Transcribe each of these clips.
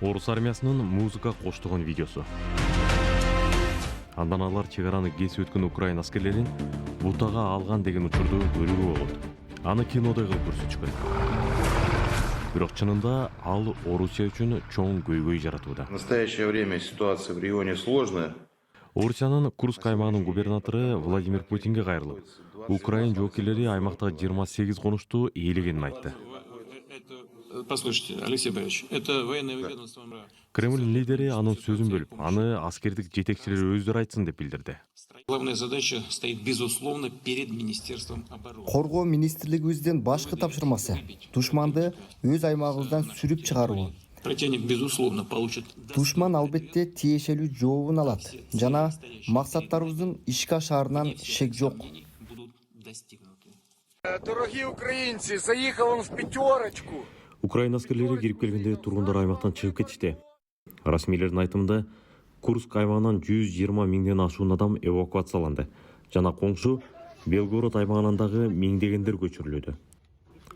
Орус армиясынын музыка коштогон видеосу. Андан алар чегараны кесип өткөн Украина аскерлерин бутага алган деген учурду көрүүгө болот. Аны кинодой кылып көрсөтүшкөн. Бирок чынында ал Орусия үчүн чоң көйгөй жаратууда. В настоящее время ситуация в регионе сложная. Орусиянын Курск аймагынын губернатору Владимир Путинге кайрылып, Украина жоокерлери аймактагы 28 конушту ээлегенин айтты. Послушайте, Алексей Борисович, это военное ведомство МРА. Кремль лидери анын сөзүн бөлүп, аны аскердик жетекчилер өздөрү айтсын деп билдирди. Главная задача стоит, безусловно, перед Министерством обороны. Коргоо министрлигибиздин башкы тапшырмасы душманды өз аймагыбыздан сүрүп чыгаруу. Противник, безусловно, получит... Душман албетте тиешелүү жообун алат жана максаттарыбыздын ишке ашаарынан шек жок. Будут достигнуты. Дорогие украинцы, заехал он в пятерочку. Украина аскерлери кирип келгенде тургундар аймактан чыгып кетишти. Расмийлердин айтымында Курск аймагынан 120 миңден ашуун адам эвакуацияланды. Жана коңшу Белгород аймагынан дагы миңдегендер көчүрүлүүдө.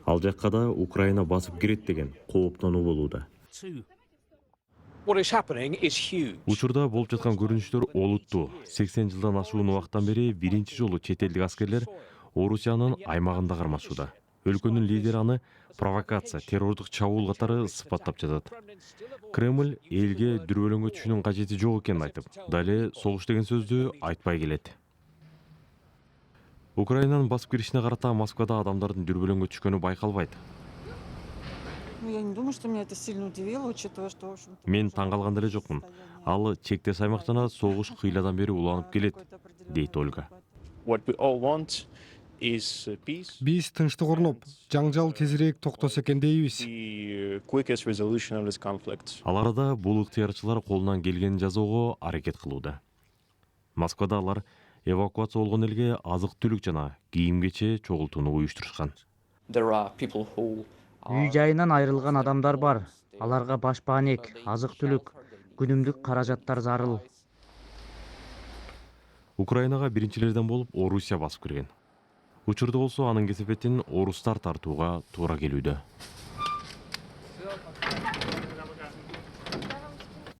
Ал жакка да Украина басып кирет деген кооптонуу болууда. What is happening is huge. Учурда болуп жаткан көрүнүштөр олуттуу. 80 жылдан ашуун убакыттан бери биринчи жолу чет элдик аскерлер Орусиянын аймагында кармашууда. Өлкөнүн лидери аны провокация, террордук чабуул катары сыпаттап жатат. Кремль элге дүрбөлөңгө түшүүнүн кажети жок экенин айтып, дале согуш деген сөздү айтпай келет. Украинанын басып киришине карата Москвада адамдардын дүрбөлөңгө түшкөнү байкалбайт. Я не думаю, что меня это сильно удивило, учитывая, что, в общем-то... Мен таң калган деле жокмун. Ал чектеш аймак жана согуш кыйладан бери уланып келет, дейт Ольга. What we all want is peace, Биз тынчтык орноп, жаңжал тезирээк токтосо экен дейбиз. the quickest resolution of this conflict. Ал арада бул ыктыярчылар колунан келгенин жасоого аракет кылууда. Москвада алар эвакуация болгон элге азык-түлүк жана кийим-кече чогултууну уюштурушкан. There are people who Үй жайынан айрылган адамдар бар. Аларга баш баанек, азык-түлүк, күнүмдүк каражаттар зарыл. Украинага биринчилерден болуп Орусия басып кирген. Учурда болсо анын кесепетин орустар тартууга туура келүүдө.